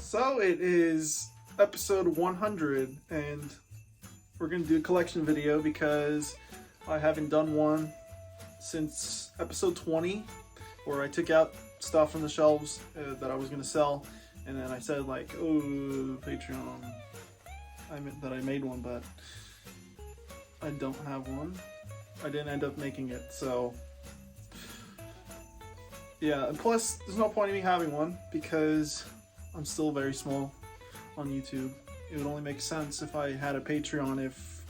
So it is episode 100 and we're going to do a collection video because I haven't done one since episode 20 where I took out stuff from the shelves that I was going to sell, and then I said like, oh, Patreon, that I made one, but I don't have one. I didn't end up making it, so yeah, and plus there's no point in me having one because I'm still very small on YouTube. It would only make sense if I had a Patreon, if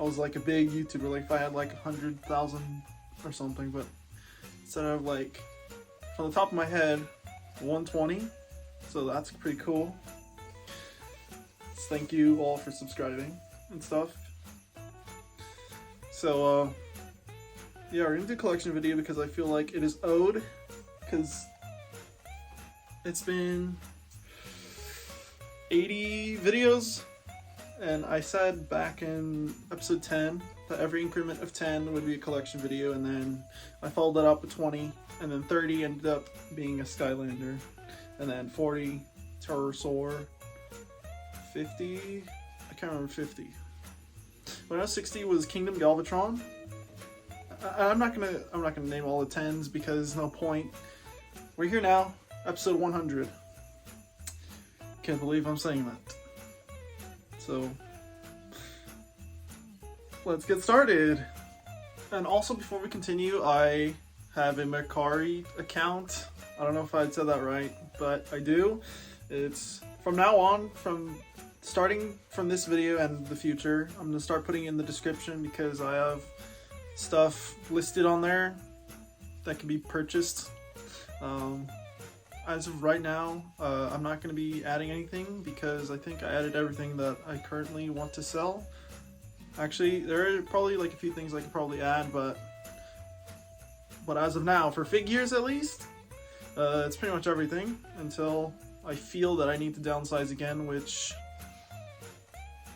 I was like a big YouTuber, like if I had like 100,000 or something, but instead of like, from the top of my head, 120, so that's pretty cool. Thank you all for subscribing and stuff. So yeah, we're gonna do a collection video because I feel like it is owed, because it's been 80 videos, and I said back in episode 10 that every increment of 10 would be a collection video, and then I followed that up with 20, and then 30 ended up being a Skylander, and then 40 Pterosaur, 50, I can't remember 50. When I was 60 was Kingdom Galvatron. I'm not gonna name all the 10s because no point. We're here now, episode 100. Can't believe I'm saying that. So let's get started. And also, before we continue, I have a Mercari account. I don't know if I said that right, but I do. It's from now on, starting from this video and the future, I'm gonna start putting in the description because I have stuff listed on there that can be purchased. As of right now, I'm not going to be adding anything because I think I added everything that I currently want to sell. Actually, there are probably like a few things I could probably add, but as of now, for figures at least, it's pretty much everything until I feel that I need to downsize again, which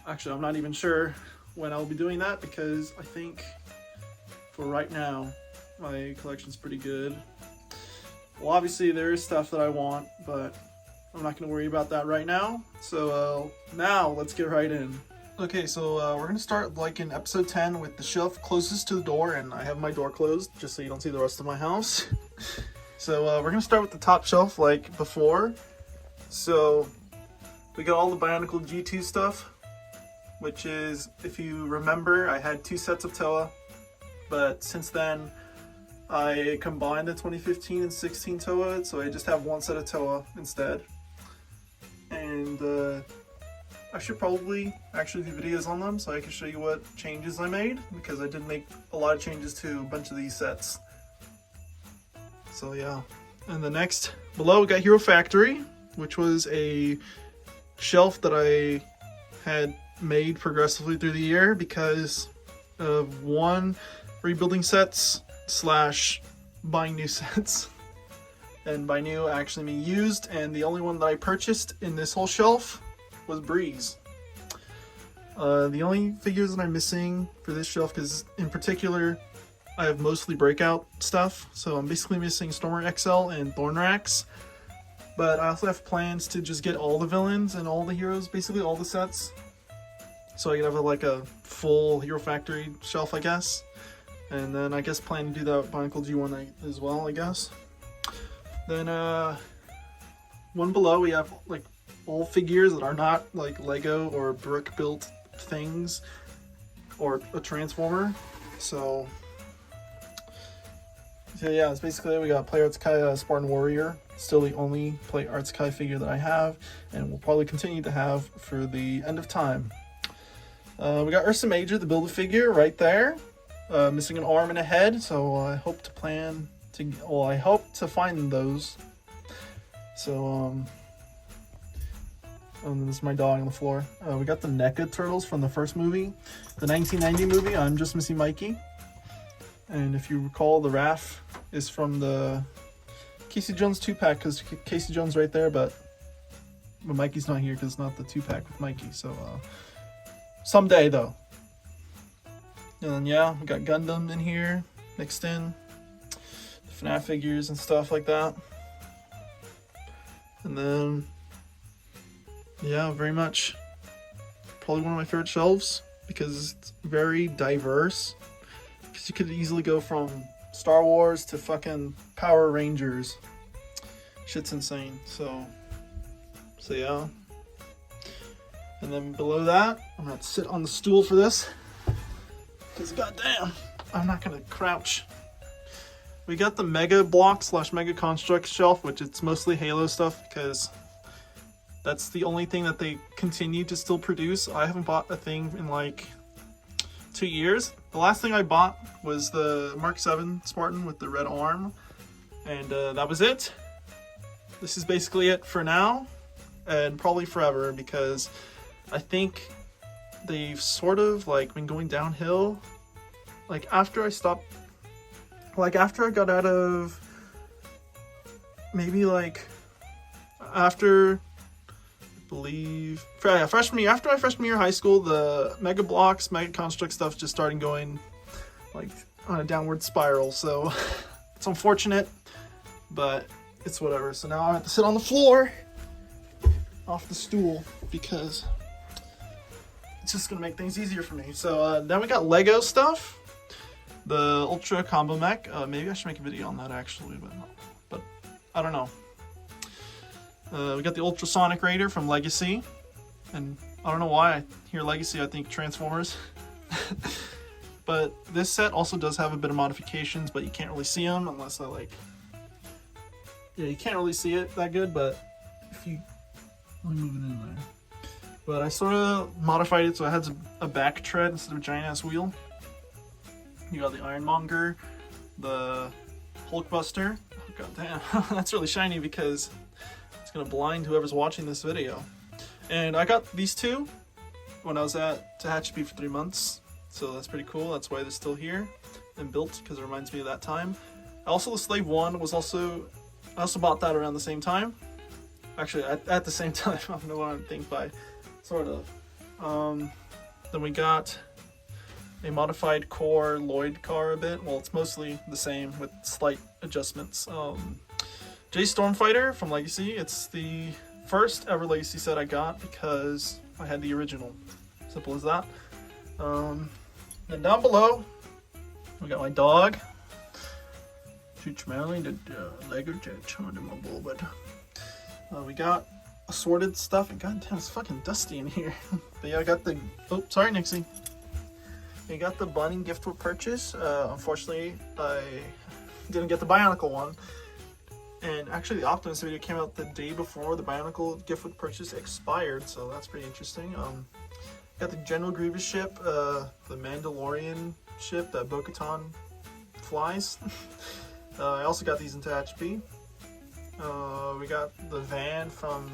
actually I'm not even sure when I'll be doing that, because I think for right now my collection's pretty good. Well, obviously there is stuff that I want, but I'm not going to worry about that right now. So now let's get right in. Okay, so we're going to start like in episode 10 with the shelf closest to the door, and I have my door closed just so you don't see the rest of my house. So we're going to start with the top shelf like before. So we got all the Bionicle G2 stuff, which is, if you remember, I had 2 sets of Toa, but since then I combined the 2015 and 16 Toa, so I just have 1 set of Toa instead. And I should probably actually do videos on them so I can show you what changes I made, because I did make a lot of changes to a bunch of these sets. So yeah. And the next below we got Hero Factory, which was a shelf that I had made progressively through the year because of one, rebuilding sets / buying new sets. And by new, I actually mean used, and the only one that I purchased in this whole shelf was Breeze. The only figures that I'm missing for this shelf, because in particular I have mostly breakout stuff, so I'm basically missing Stormer XL and Thornrax, but I also have plans to just get all the villains and all the heroes, basically all the sets, so I could have like a full Hero Factory shelf, I guess. And then I guess plan to do that with Bionicle G1 as well, I guess. Then one below we have like all figures that are not like Lego or brick built things or a Transformer. So yeah, it's basically, we got Play Arts Kai Spartan Warrior, still the only Play Arts Kai figure that I have, and will probably continue to have for the end of time. We got Ursa Major, the Build-A-Figure, right there. Missing an arm and a head, so I hope to find those. So this is my dog on the floor. We got the NECA turtles from the first movie, the 1990 movie. I'm just missing Mikey. And if you recall, the Raph is from the Casey Jones 2-pack, because Casey Jones right there, but Mikey's not here because it's not the 2-pack with Mikey. So someday though. And then yeah, we got Gundam in here mixed in, the FNAF figures and stuff like that. And then yeah, very much. Probably one of my favorite shelves because it's very diverse. Because you could easily go from Star Wars to fucking Power Rangers. Shit's insane. So yeah. And then below that, I'm gonna have to sit on the stool for this. Because goddamn, I'm not gonna crouch. We got the Mega Block / Mega Construct shelf, which it's mostly Halo stuff because that's the only thing that they continue to still produce. I haven't bought a thing in like 2 years. The last thing I bought was the Mark 7 Spartan with the red arm, and that was it. This is basically it for now, and probably forever, because I think they've sort of like been going downhill. Like after I got out of, maybe like after, I believe, freshman year, after my freshman year of high school, the Mega Blocks, Mega Construct stuff just started going like on a downward spiral. So it's unfortunate, but it's whatever. So now I have to sit on the floor off the stool because it's just gonna make things easier for me. So then we got Lego stuff. The Ultra Combo Mech. Maybe I should make a video on that actually, but I don't know. We got the Ultrasonic Raider from Legacy, and I don't know why I hear Legacy, I think Transformers. But this set also does have a bit of modifications, but you can't really see them unless I like. Yeah, you can't really see it that good, but if you let me move it in there. But I sort of modified it so it has a back tread instead of a giant ass wheel. You got the Ironmonger, the Hulkbuster. Oh, god damn, that's really shiny because it's gonna blind whoever's watching this video. And I got these two when I was at Tehachapi for 3 months, so that's pretty cool. That's why they're still here and built, because it reminds me of that time. Also, the Slave 1 was also, I also bought that around the same time. Actually, at the same time, I don't know what I'm thinking by, sort of. Then we got a modified core Lloyd car a bit. Well, it's mostly the same with slight adjustments. J Stormfighter from Legacy. It's the first ever Legacy set I got because I had the original. Simple as that. Then down below, we got my dog. She's smelling the Lego jet under my ball, but we got assorted stuff. And goddamn, it's fucking dusty in here. But yeah, I got the. Oh, sorry, Nixie. You got the Bunny gift with purchase. Unfortunately, I didn't get the Bionicle one. And actually, the Optimus video came out the day before the Bionicle gift with purchase expired, so that's pretty interesting. Got the General Grievous ship, the Mandalorian ship that Bo-Katan flies. I also got these in Tehachapi. We got the van from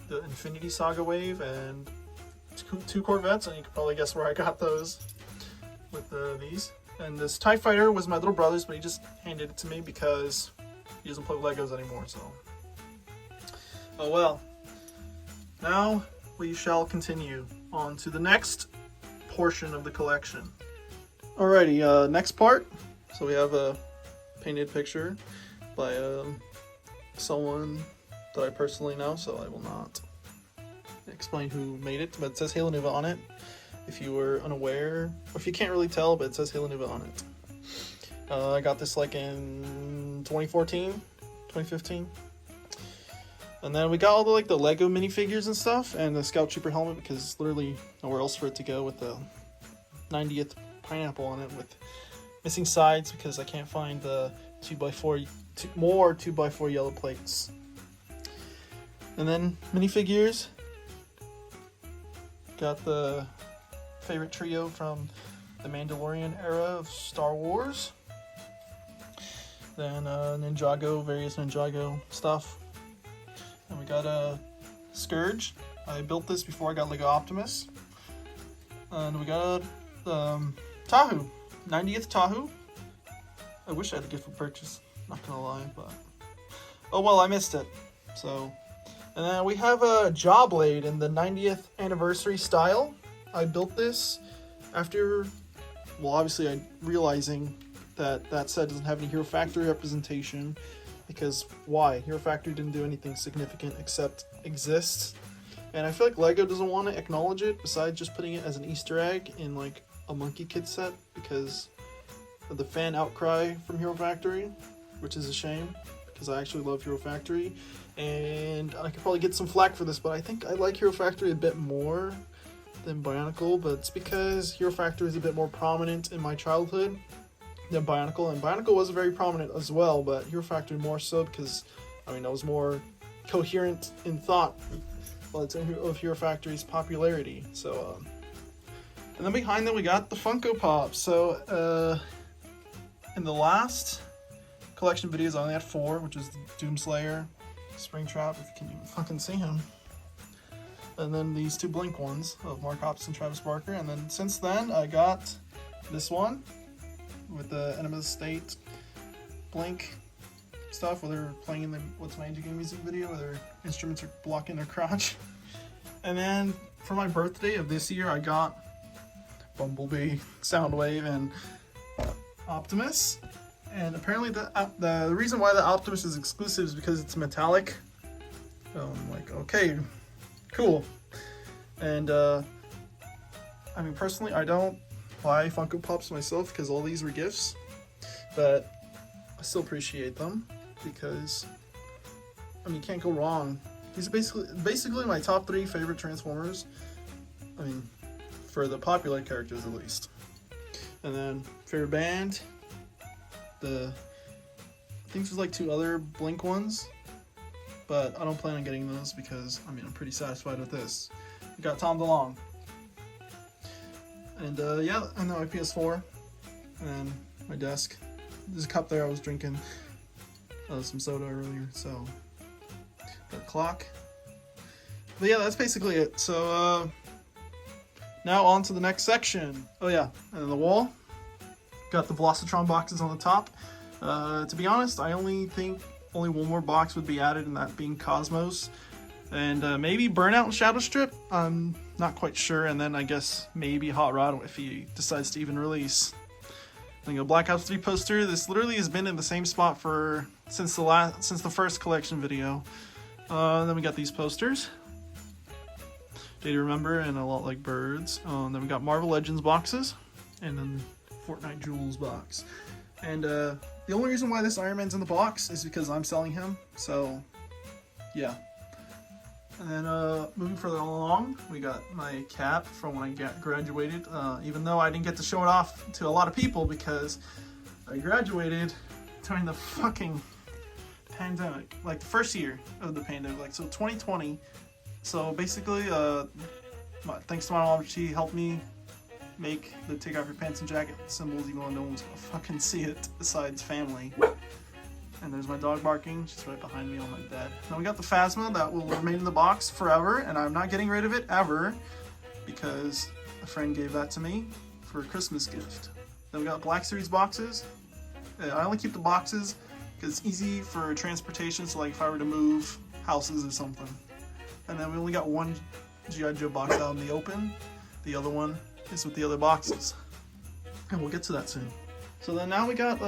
the Infinity Saga wave and two Corvettes, and you can probably guess where I got those with these. And this TIE Fighter was my little brother's, but he just handed it to me because he doesn't play with Legos anymore, so. Oh well. Now we shall continue on to the next portion of the collection. Alrighty, next part. So we have a painted picture by someone that I personally know, so I will not explain who made it, but it says Halo Nova on it. If you were unaware, or if you can't really tell, but it says Halo Nova on it. I got this like in 2014, 2015. And then we got all the like the Lego minifigures and stuff, and the Scout Trooper helmet because there's literally nowhere else for it to go, with the 90th pineapple on it with missing sides because I can't find the 2x4 more 2x4 yellow plates. And then minifigures. Got the favorite trio from the Mandalorian era of Star Wars. Then Ninjago, various Ninjago stuff. And we got a Scourge. I built this before I got Lego Optimus. And we got Tahu, 90th Tahu. I wish I had a gift for purchase, not gonna lie, but oh well, I missed it. So, and then we have a Jawblade in the 90th anniversary style. I built this after, well, obviously I'm realizing that set doesn't have any Hero Factory representation, because why? Hero Factory didn't do anything significant except exist And I feel like Lego doesn't want to acknowledge it besides just putting it as an Easter egg in like a Monkey Kid set because of the fan outcry from Hero Factory, which is a shame because I actually love Hero Factory. And I could probably get some flack for this, but I think I like Hero Factory a bit more than Bionicle, but it's because Hero Factory is a bit more prominent in my childhood than Bionicle, and Bionicle was very prominent as well, but Hero Factory more so because, I mean, I was more coherent in thought of Hero Factory's popularity. So, and then behind them we got the Funko Pops. So, in the last collection videos I only had 4, which was Doomslayer, Springtrap, if you can even fucking see him, and then these 2 Blink ones of Mark Hoppus and Travis Barker, and then since then I got this one with the Enema State Blink stuff where they're playing in the What's My Age Game music video where their instruments are blocking their crotch. And then for my birthday of this year I got Bumblebee, Soundwave, and Optimus. And apparently the reason why the Optimus is exclusive is because it's metallic. So I'm like, okay, cool. And I mean, personally, I don't buy Funko Pops myself because all these were gifts, but I still appreciate them because, I mean, you can't go wrong. These are basically my top 3 favorite Transformers. I mean, for the popular characters at least. And then favorite band, I think there's like 2 other Blink ones, but I don't plan on getting those because, I mean, I'm pretty satisfied with this. We got Tom DeLonge. And yeah, and then my PS4, and my desk. There's a cup there, I was drinking some soda earlier, so got a clock. But yeah, that's basically it. So now on to the next section. Oh yeah, and then the wall. Got the Velocitron boxes on the top. To be honest, I only think only one more box would be added, and that being Cosmos. And maybe Burnout and Shadow Strip. I'm not quite sure. And then I guess maybe Hot Rod if he decides to even release. Then a Black Ops 3 poster. This literally has been in the same spot since the first collection video. Then we got these posters. Day to Remember and A Lot Like Birds. Then we got Marvel Legends boxes, and then Fortnite Jewels box. And the only reason why this Iron Man's in the box is because I'm selling him. So yeah. And then moving further along, we got my cap from when I graduated, even though I didn't get to show it off to a lot of people because I graduated during the fucking pandemic, like the first year of the pandemic, like so 2020. So basically, thanks to my mom, she helped me make the Take Off Your Pants and Jacket symbols, even though no one's gonna fucking see it besides family. And there's my dog barking. She's right behind me on my bed. Then we got the Phasma that will remain in the box forever, and I'm not getting rid of it ever because a friend gave that to me for a Christmas gift. Then we got Black Series boxes. I only keep the boxes because it's easy for transportation, so like if I were to move houses or something. And then we only got one G.I. Joe box out in the open. The other one is with the other boxes. And we'll get to that soon. So then now we got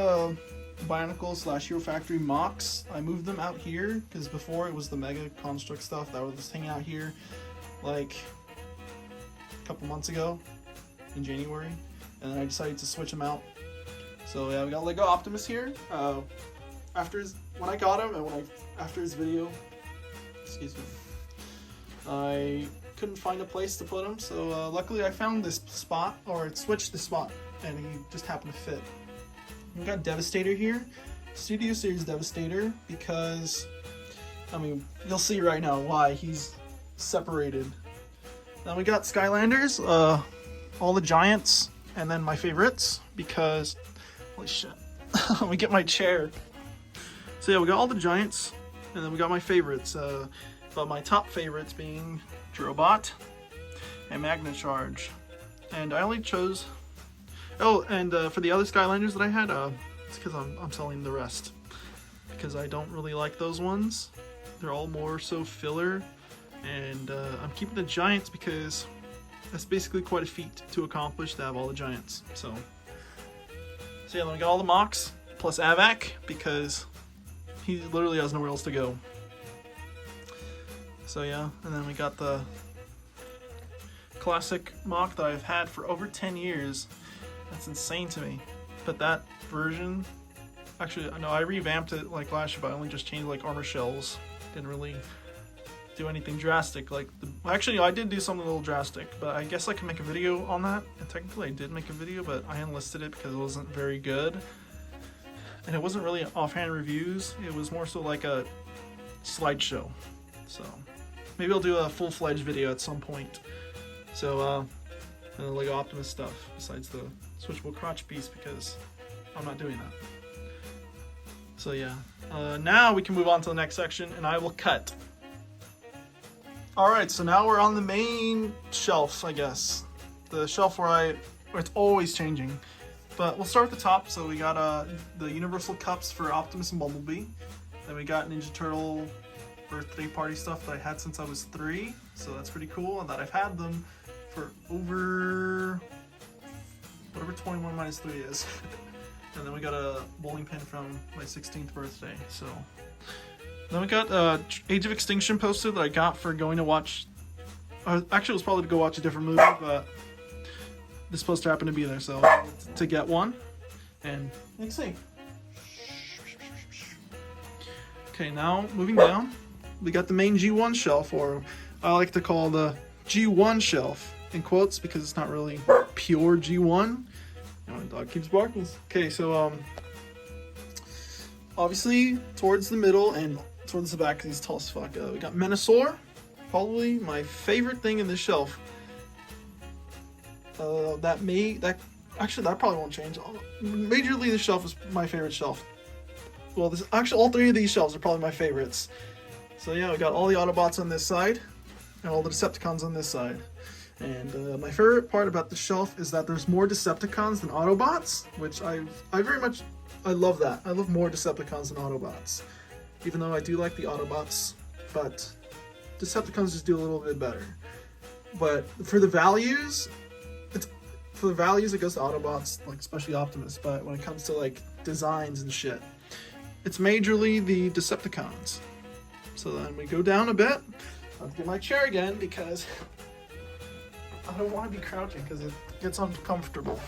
Bionicle / Hero Factory mocks. I moved them out here because before it was the Mega Construct stuff that was just hanging out here like a couple months ago in January, and then I decided to switch them out. So yeah, we got Lego Optimus here. When I got him and after his video, excuse me, I couldn't find a place to put him. So luckily I found this spot, or it switched the spot, and he just happened to fit. We got Devastator here, Studio Series Devastator, because, I mean, you'll see right now why he's separated. Then we got Skylanders, all the Giants, and then my favorites, because, holy shit, let me get my chair. So yeah, we got all the Giants, and then we got my favorites, but my top favorites being Drobot and Magna Charge. And I only chose... Oh, and for the other Skylanders that I had, it's because I'm selling the rest. Because I don't really like those ones. They're all more so filler. And I'm keeping the Giants because that's basically quite a feat to accomplish to have all the Giants. So yeah, then we got all the mocks, plus Avac, because he literally has nowhere else to go. So yeah, and then we got the classic mock that I've had for over 10 years. That's insane to me. But that version, actually, no, I revamped it like last year, but I only just changed like armor shells. Didn't really do anything drastic. Like, actually, I did do something a little drastic, but I guess I can make a video on that. And technically, I did make a video, but I unlisted it because it wasn't very good. And it wasn't really offhand reviews. It was more so like a slideshow. So maybe I'll do a full-fledged video at some point. So, and the Lego Optimus stuff besides the switchable crotch piece, because I'm not doing that. So yeah, now we can move on to the next section, and I will cut. Alright, so now we're on the main shelf, I guess. The shelf where it's always changing. But we'll start at the top. So we got the Universal Cups for Optimus and Bumblebee. Then we got Ninja Turtle birthday party stuff that I had since I was 3. So that's pretty cool, and that I've had them for over whatever 21 minus 3 is. And then we got a bowling pin from my 16th birthday. So then we got Age of Extinction poster that I got for going to watch. Actually, it was probably to go watch a different movie, but this poster happened to be there, so to get one. And let's see. Okay, now moving down, we got the main G1 shelf, or I like to call the G1 shelf in quotes because it's not really pure G1. And my dog keeps barking. Okay, so obviously towards the middle and towards the back, he's tall as fuck. We got Menasor, probably my favorite thing in this shelf. That probably won't change. Majorly, this shelf is my favorite shelf. Well, all 3 of these shelves are probably my favorites. So yeah, we got all the Autobots on this side, and all the Decepticons on this side. And my favorite part about the shelf is that there's more Decepticons than Autobots, which I love that. I love more Decepticons than Autobots. Even though I do like the Autobots, but Decepticons just do a little bit better. But for the values, it goes to Autobots, like especially Optimus. But when it comes to like designs and shit, it's majorly the Decepticons. So then we go down a bit. I'll get my chair again because I don't want to be crouching because it gets uncomfortable.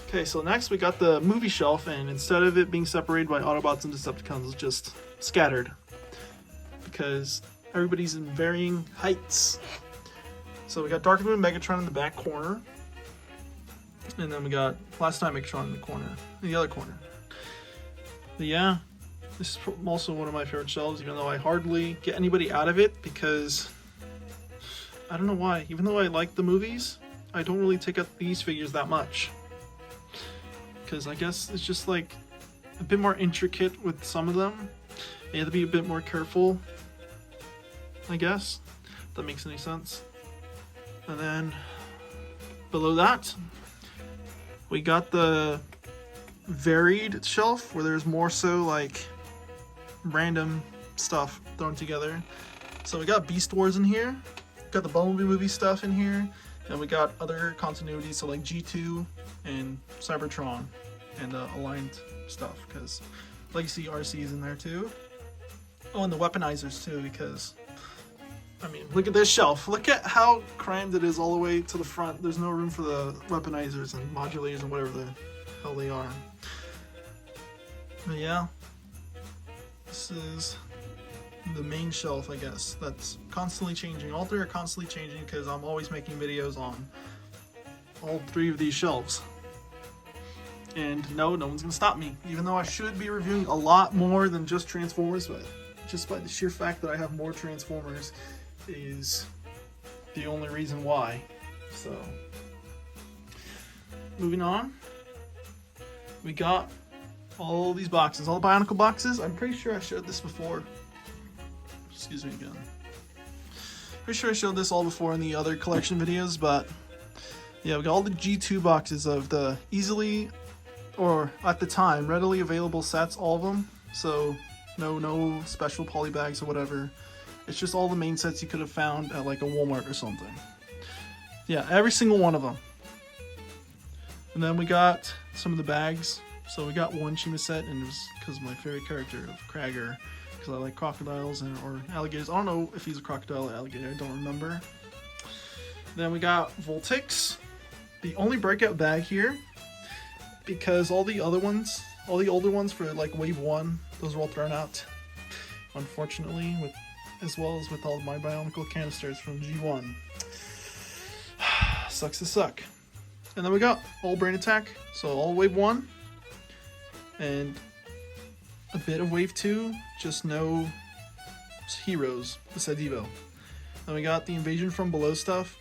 Okay, so next we got the movie shelf, and instead of it being separated by Autobots and Decepticons, it's just scattered because everybody's in varying heights. So we got Dark Moon and Megatron in the back corner, and then we got Last Night Megatron in the other corner. But yeah, this is also one of my favorite shelves, even though I hardly get anybody out of it because I don't know why. Even though I like the movies, I don't really take up these figures that much. Because I guess it's just like a bit more intricate with some of them. You have to be a bit more careful, I guess, if that makes any sense. And then below that, we got the varied shelf where there's more so like random stuff thrown together. So we got Beast Wars in here. Got the Bumblebee movie stuff in here, and we got other continuities, so like G2 and Cybertron and aligned stuff, because Legacy RC is in there too. Oh, and the weaponizers too, because I mean, look at this shelf. Look at how crammed it is all the way to the front. There's no room for the weaponizers and modulators and whatever the hell they are. But yeah, this is the main shelf, I guess, that's constantly changing. All 3 are constantly changing because I'm always making videos on all 3 of these shelves. And no one's gonna stop me, even though I should be reviewing a lot more than just Transformers, but just by the sheer fact that I have more Transformers is the only reason why. So moving on, we got all these boxes, all the Bionicle boxes. I'm pretty sure I showed this before. Excuse me again. Pretty sure I showed this all before in the other collection videos, but yeah, we got all the G2 boxes of the easily, or at the time, readily available sets, all of them. So no special poly bags or whatever. It's just all the main sets you could have found at like a Walmart or something. Yeah, every single one of them. And then we got some of the bags. So we got one Chima set, and it was because of my favorite character of Krager. because I like crocodiles or alligators. I don't know if he's a crocodile or alligator, I don't remember. Then we got Voltix, the only breakout bag here, because all the other ones, all the older ones for like wave 1, those were all thrown out, unfortunately, as well as with all my Bionicle canisters from G1. Sucks to suck. And then we got all Brain Attack, so all wave 1, and a bit of wave 2, just no heroes besides Evo. Then we got the Invasion from Below stuff.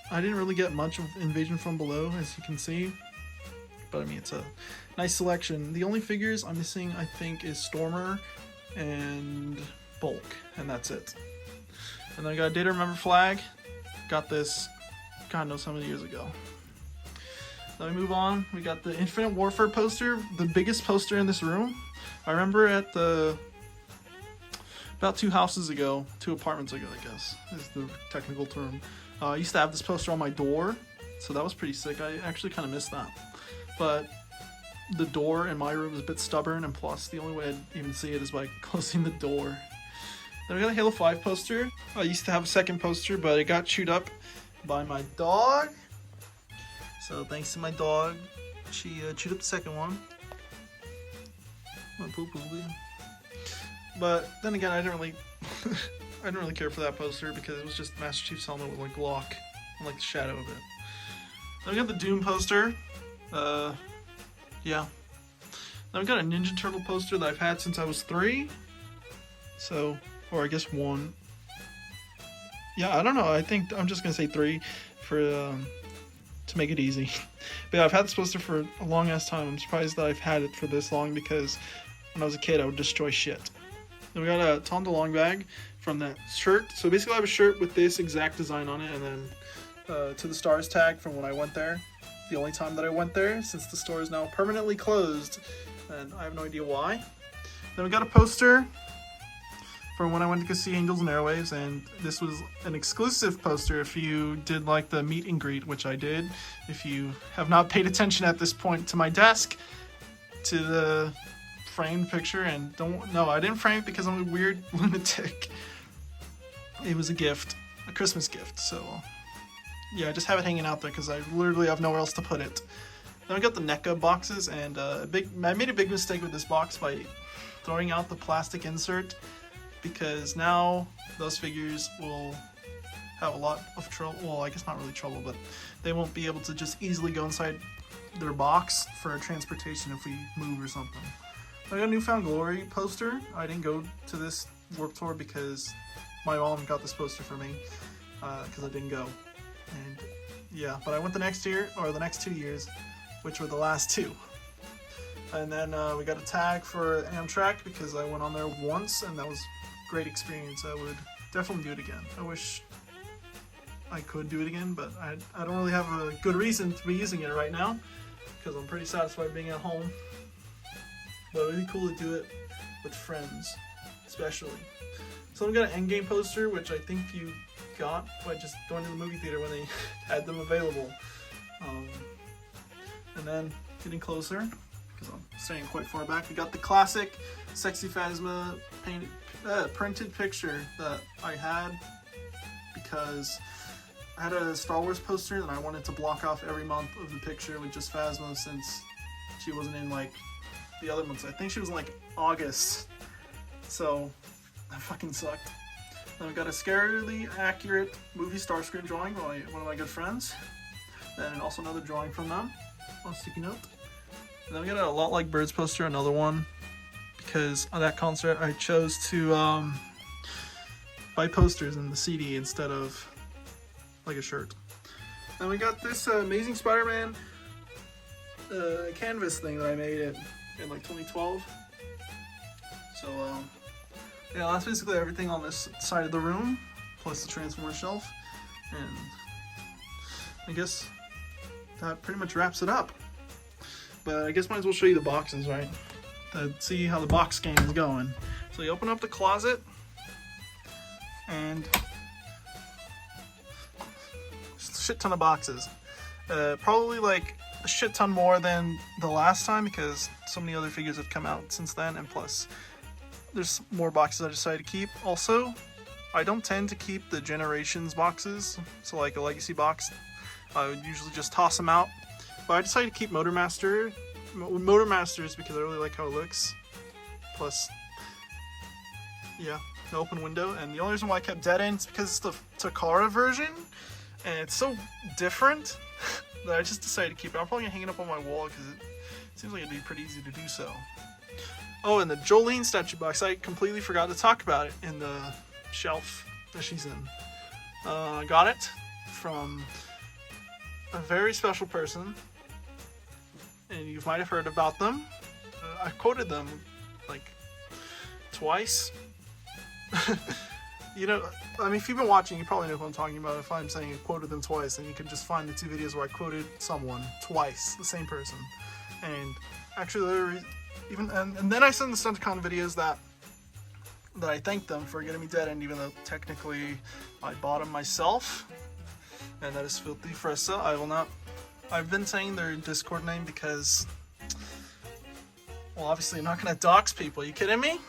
I didn't really get much of Invasion from Below, as you can see, but I mean, it's a nice selection. The only figures I'm missing, I think, is Stormer and Bulk, and that's it. And then I got a Data Remember flag. Got this, God knows how many years ago. Then we move on. We got the Infinite Warfare poster, the biggest poster in this room. I remember at about 2 houses ago, 2 apartments ago, I guess is the technical term. I used to have this poster on my door, so that was pretty sick. I actually kind of missed that. But the door in my room is a bit stubborn, and plus the only way I'd even see it is by closing the door. Then we got a Halo 5 poster. I used to have a second poster, but it got chewed up by my dog. So thanks to my dog, she chewed up the second one. My poo-poo. But then again, I didn't really care for that poster because it was just Master Chief's helmet with like Glock and like the shadow of it. Then we got the Doom poster. Yeah. Then we got a Ninja Turtle poster that I've had since I was 3. So, or I guess 1. Yeah, I don't know. I think I'm just gonna say 3 for to make it easy. But yeah, I've had this poster for a long ass time. I'm surprised that I've had it for this long because when I was a kid, I would destroy shit. Then we got a Tom DeLonge bag from that shirt. So basically I have a shirt with this exact design on it, and then To the Stars tag from when I went there. The only time that I went there, since the store is now permanently closed, and I have no idea why. Then we got a poster from when I went to go see Angels and Airwaves, and this was an exclusive poster if you did like the meet and greet, which I did. If you have not paid attention at this point to my desk, to the framed picture, and I didn't frame it because I'm a weird lunatic. It was a gift, a Christmas gift, so yeah, I just have it hanging out there because I literally have nowhere else to put it. Then we got the NECA boxes, and I made a big mistake with this box by throwing out the plastic insert, because now those figures will have a lot of trouble. Well, I guess not really trouble, but they won't be able to just easily go inside their box for transportation if we move or something. I got a Newfound Glory poster. I didn't go to this Warped Tour because my mom got this poster for me because I didn't go. And yeah, but I went the next year, or the next 2 years, which were the last 2. And then we got a tag for Amtrak because I went on there once, and that was a great experience. I would definitely do it again. I wish I could do it again, but I don't really have a good reason to be using it right now because I'm pretty satisfied being at home. But it would be cool to do it with friends, especially. So we got an Endgame poster, which I think you got by just going to the movie theater when they had them available. And then getting closer, because I'm staying quite far back, we got the classic Sexy Phasma printed picture that I had because I had a Star Wars poster and I wanted to block off every month of the picture with just Phasma since she wasn't in like the other months. I think she was in like August, so that fucking sucked. Then we got a scarily accurate movie star screen drawing by one of my good friends. Then also another drawing from them on a sticky note. And then we got a Lot Like Birds poster, another one, because on that concert I chose to buy posters in the CD instead of like a shirt. Then we got this Amazing Spider-Man canvas thing that I made in like 2012. So yeah, that's basically everything on this side of the room, plus the Transformer shelf. And I guess that pretty much wraps it up. But I guess might as well show you the boxes, right? To see how the box game is going. So you open up the closet, and just a shit ton of boxes. Probably like a shit ton more than the last time because so many other figures have come out since then, and plus there's more boxes I decided to keep. Also, I don't tend to keep the Generations boxes, so like a Legacy box, I would usually just toss them out. But I decided to keep Motormasters because I really like how it looks. Plus, yeah, the open window. And the only reason why I kept Dead End is because it's the Takara version, and it's so different that I just decided to keep it. I'm probably gonna hang it up on my wall because it seems like it'd be pretty easy to do so. Oh, and the Jolene statue box, I completely forgot to talk about it in the shelf that she's in. I got it from a very special person, and you might have heard about them. I quoted them like twice. You know, I mean, if you've been watching, you probably know who I'm talking about. If I'm saying I quoted them twice, then you can just find the 2 videos where I quoted someone twice, the same person. And actually, and then I sent the Stunticon videos that I thanked them for getting me Dead End, even though technically I bought them myself. And that is Filthy Fressa. I've been saying their Discord name because, well, obviously I'm not going to dox people. Are you kidding me?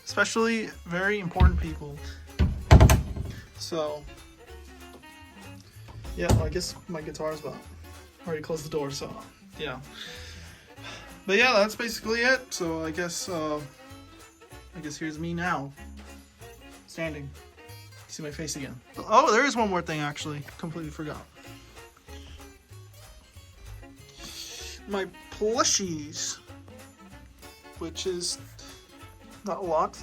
Especially very important people. So, yeah, well, I guess my guitar's about. Already closed the door, so, yeah. But yeah, that's basically it. So I guess here's me now, standing. See my face again. Oh, there is one more thing actually. Completely forgot. My Plushies, which is not a lot,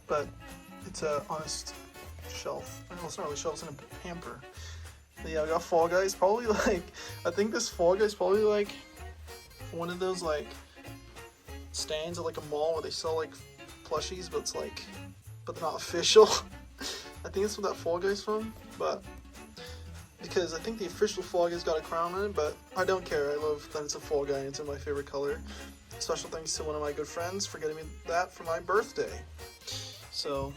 but it's a honest shelf. Well, it's not really a shelf, it's in a hamper. But yeah, I got Fall Guys. Probably like, I think this Fall Guys probably like one of those like stands at like a mall where they sell like plushies, but it's like, but they're not official. I think that's what that Fall Guy's from, but because I think the official Fall Guy's got a crown on it, but I don't care. I love that it's a Fall Guy and it's in my favorite color. Special thanks to one of my good friends for getting me that for my birthday. So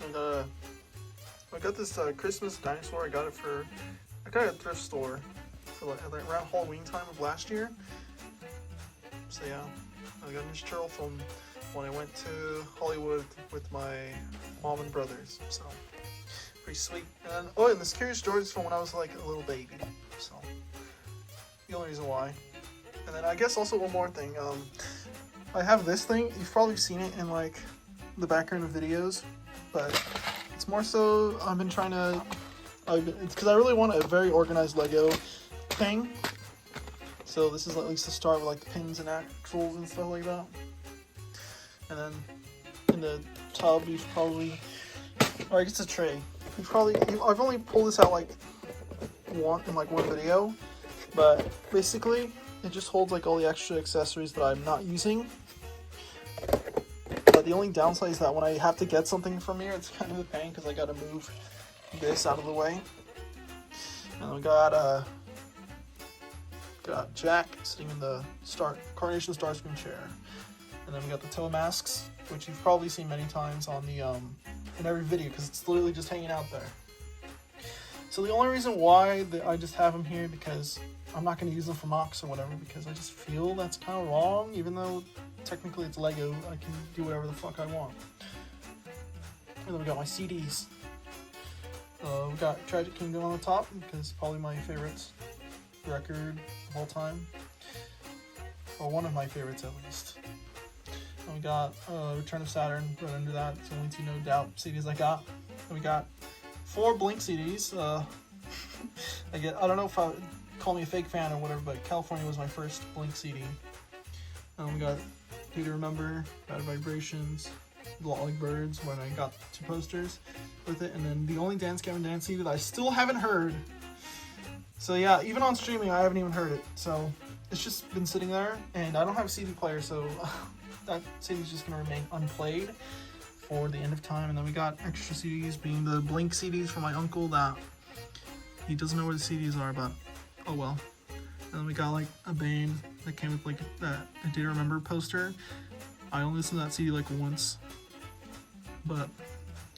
I got this Christmas dinosaur. I got it at a thrift store for like around Halloween time of last year. So yeah, I got a Ninja Turtle from when I went to Hollywood with my mom and brothers. So pretty sweet. And and this Curious George is from when I was like a little baby. So the only reason why. And then I guess also one more thing. I have this thing. You've probably seen it in like the background of videos, but it's more so I've been trying to. It's because I really want a very organized Lego thing. So this is at least the start with like the pins and axles and stuff like that. And then in the tub, you've probably, or I guess a tray. I've only pulled this out like in one video, but basically it just holds like all the extra accessories that I'm not using. But the only downside is that when I have to get something from here, it's kind of a pain because I got to move this out of the way. And we got Jack sitting in the Carnation Starscream chair. And then we got the toe masks, which you've probably seen many times on the in every video because it's literally just hanging out there. So the only reason why I just have them here because I'm not going to use them for mocks or whatever because I just feel that's kind of wrong. Even though technically it's Lego, I can do whatever the fuck I want. And then we got my CDs. We got Tragic Kingdom on the top because it's probably my favorite record of all time, or one of my favorites at least. And we got Return of Saturn right under that. It's the only 2 No Doubt CDs I got. And we got 4 Blink CDs. I don't know if I call me a fake fan or whatever, but California was my first Blink CD. And we got Do to Remember, Bad Vibrations, Lolly Birds when I got 2 posters with it, and then the only Dance Gavin Dance CD that I still haven't heard. So yeah, even on streaming I haven't even heard it. So it's just been sitting there, and I don't have a CD player, so that CD is just gonna remain unplayed for the end of time. And then we got extra CDs, being the Blink CDs from my uncle that he doesn't know where the CDs are, but oh well. And then we got like a band that came with like that I Do Remember poster. I only listened to that CD like once, but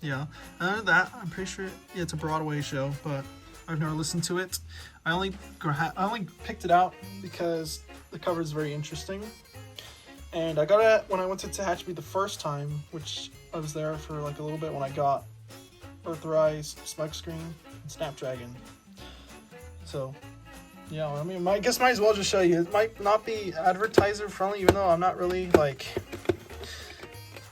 yeah. Other than that, I'm pretty sure it's a Broadway show, but I've never listened to it. I only picked it out because the cover is very interesting, And I got it when I went to Tehachapi the first time, which I was there for like a little bit when I got Earthrise, Smokescreen, and Snapdragon. So, yeah, I mean, I guess might as well just show you. It might not be advertiser friendly, even though I'm not really like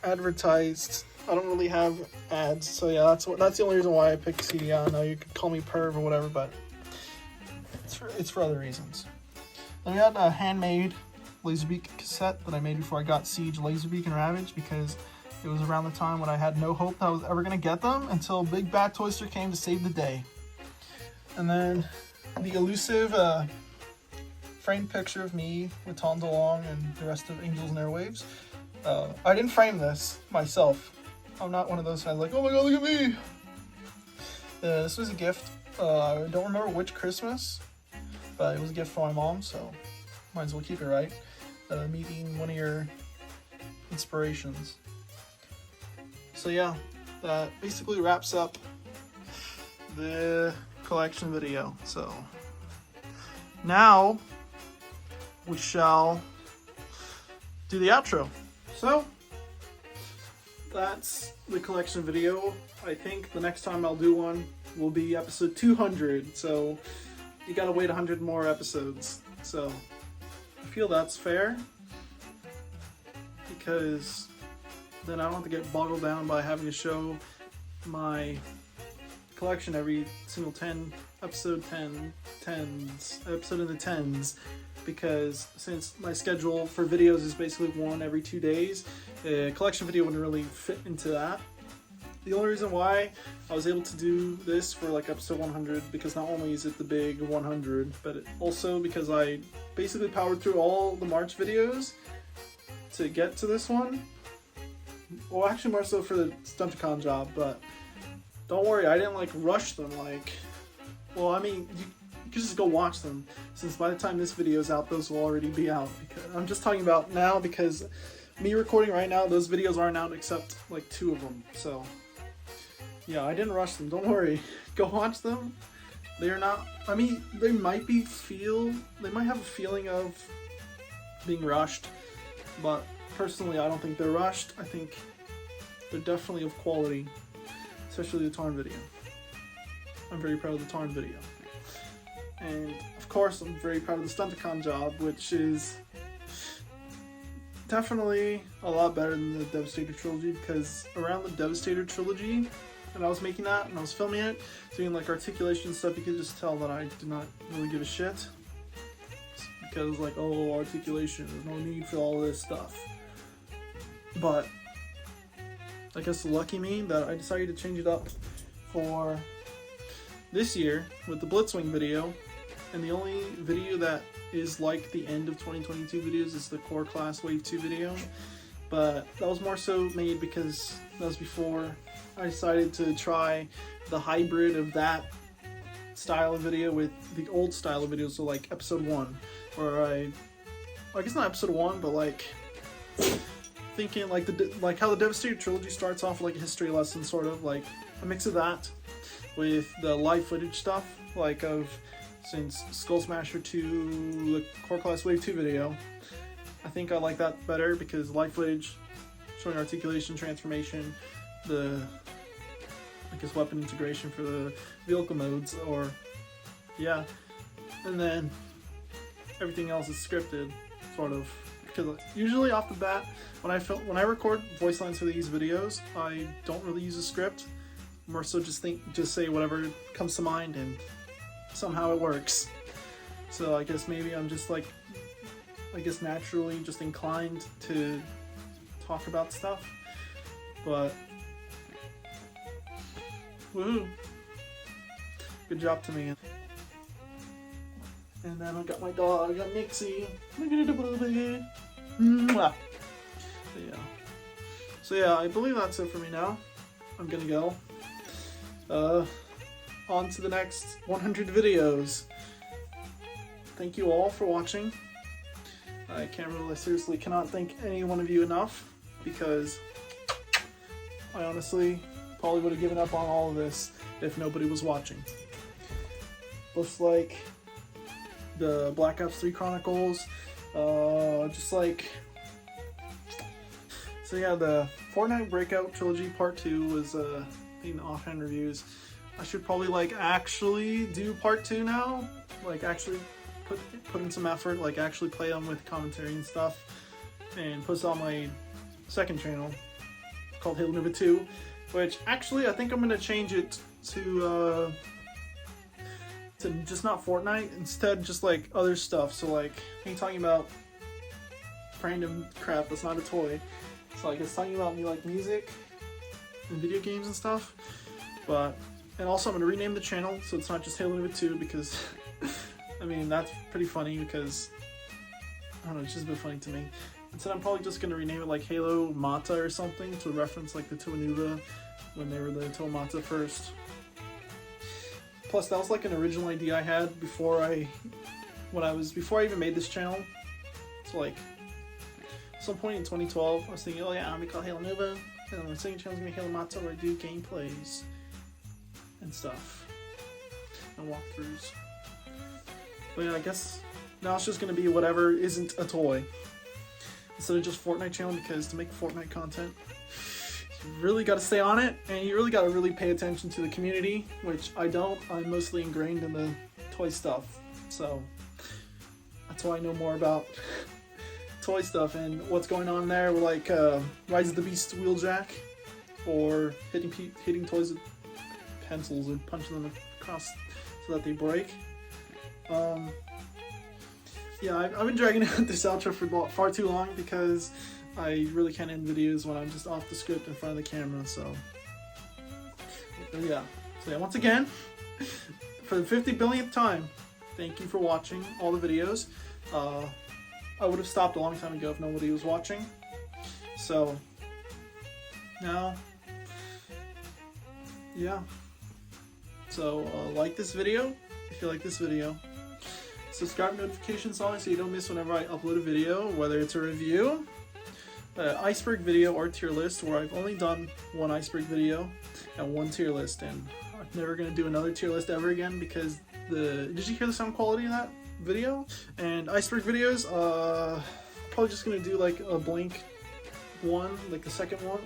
advertised. I don't really have ads, so yeah, that's the only reason why I picked CDI. I know you could call me perv or whatever, but it's for other reasons. Then we had a handmade Laserbeak cassette that I made before I got Siege, Laserbeak, and Ravage, because it was around the time when I had no hope that I was ever going to get them until Big Bad Toyster came to save the day. And then the elusive framed picture of me with Tom DeLonge and the rest of Angels and Airwaves. I didn't frame this myself. I'm not one of those guys like, oh my god, look at me! This was a gift. I don't remember which Christmas, but it was a gift for my mom, so might as well keep it right. Me being one of your inspirations. So yeah, that basically wraps up the collection video. So now we shall do the outro. So that's the collection video. I think the next time I'll do one will be episode 200. So you gotta wait 100 more episodes. So I feel that's fair, because then I don't have to get boggled down by having to show my collection every single episode in the tens, because since my schedule for videos is basically one every 2 days, a collection video wouldn't really fit into that. The only reason why I was able to do this for like episode 100, because not only is it the big 100, but also because I basically powered through all the March videos to get to this one. Well, actually more so for the Stunticon job, but don't worry, I didn't like rush them. Like, well, I mean, you can just go watch them, since by the time this video is out, those will already be out. Because I'm just talking about now, because me recording right now, those videos aren't out except like 2 of them. So yeah, I didn't rush them. Don't worry, go watch them. They are not. I mean, they might have a feeling of being rushed, but personally, I don't think they're rushed. I think they're definitely of quality, especially the Tarn video. I'm very proud of the Tarn video. And of course, I'm very proud of the Stunticon job, which is definitely a lot better than the Devastator trilogy, because around the Devastator trilogy, and I was making that and I was filming it, doing like articulation and stuff, you could just tell that I did not really give a shit. Because like, oh, articulation, there's no need for all this stuff. But I guess lucky me that I decided to change it up for this year with the Blitzwing video. And the only video that is like the end of 2022 videos is the Core Class Wave 2 video. But that was more so made because that was before I decided to try the hybrid of that style of video with the old style of videos, so like episode 1, where I guess not episode 1, but like thinking like how the Devastator trilogy starts off like a history lesson, sort of like a mix of that with the live footage stuff, like of since Skull Smasher 2, the Core Class Wave 2 video. I think I like that better because live footage showing articulation, transformation, the I guess weapon integration for the vehicle modes, or yeah, and then everything else is scripted, sort of, because usually off the bat when I record voice lines for these videos, I don't really use a script. More so just say whatever comes to mind, and somehow it works. So I guess maybe I'm just like, I guess naturally just inclined to talk about stuff, but woohoo! Good job to me. And then I got my dog, I got Nixie. Look at the baby. Mwah. So yeah, I believe that's it for me now. I'm gonna go. On to the next 100 videos. Thank you all for watching. I seriously cannot thank any one of you enough, because I honestly probably would have given up on all of this if nobody was watching. Looks like the Black Ops 3 Chronicles, just like So yeah, the Fortnite Breakout Trilogy Part 2 was in Offhand reviews. I should probably like actually do Part 2 now, like actually put in some effort, like actually play them with commentary and stuff, and post it on my second channel called Halo Nova 2, which actually I think I'm gonna change it to just not Fortnite, instead just like other stuff. So like me talking about random crap that's not a toy. So like it's talking about me like music and video games and stuff. But and also I'm gonna rename the channel so it's not just Halo Nova 2, because I mean that's pretty funny, because I don't know, it's just a bit funny to me. Instead I'm probably just gonna rename it like Halo Mata or something to reference like the Tuanuva when they were the Tomata first. Plus that was like an original idea I had before I even made this channel. So like at some point in 2012 I was thinking, oh yeah, I'm gonna call Halo Nova, and then my second channel's gonna be Halo Mata, where I do gameplays and stuff and walkthroughs. But yeah, I guess now it's just gonna be whatever isn't a toy instead of just Fortnite channel, because to make Fortnite content you really got to stay on it, and you really got to really pay attention to the community, which I don't. I'm mostly ingrained in the toy stuff, so that's why I know more about toy stuff and what's going on there, like Rise of the Beast Wheeljack, or hitting toys with pencils or punching them across so that they break. Yeah, I've been dragging out this outro for far too long, because I really can't end videos when I'm just off the script in front of the camera. So yeah, once again, for the 50 billionth time, thank you for watching all the videos. I would have stopped a long time ago if nobody was watching. So now, yeah. So like this video if you like this video. Subscribe, notifications on so you don't miss whenever I upload a video, whether it's a review, iceberg video, or tier list, where I've only done one iceberg video and one tier list, and I'm never going to do another tier list ever again, because did you hear the sound quality of that video? And iceberg videos, probably just going to do like a blank one, like a second one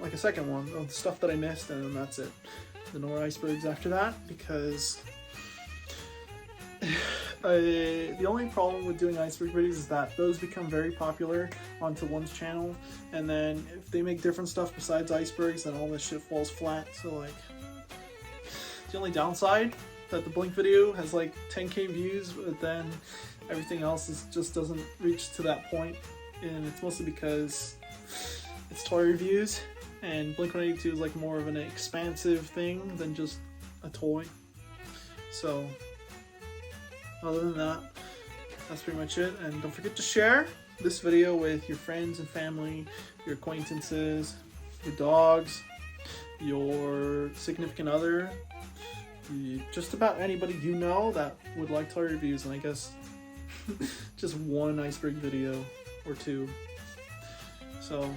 of the stuff that I missed, and then that's it. The no more icebergs after that, because the only problem with doing iceberg videos is that those become very popular onto one's channel, and then if they make different stuff besides icebergs, then all this shit falls flat. So like, the only downside that the Blink video has like 10k views, but then everything else just doesn't reach to that point, and it's mostly because it's toy reviews, and Blink-182 is like more of an expansive thing than just a toy. So other than that, that's pretty much it. And don't forget to share this video with your friends and family, your acquaintances, your dogs, your significant other, just about anybody you know that would like toy reviews, and I guess just one iceberg video or two. So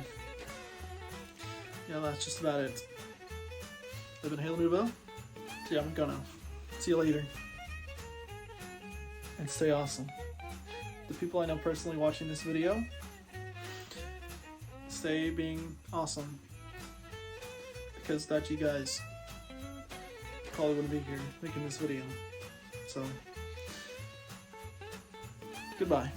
yeah, that's just about it. I've been Halo Nubo. So yeah, I'm gonna see you later. And stay awesome. The people I know personally watching this video, stay being awesome. Because without you guys, probably wouldn't be here making this video. So, goodbye.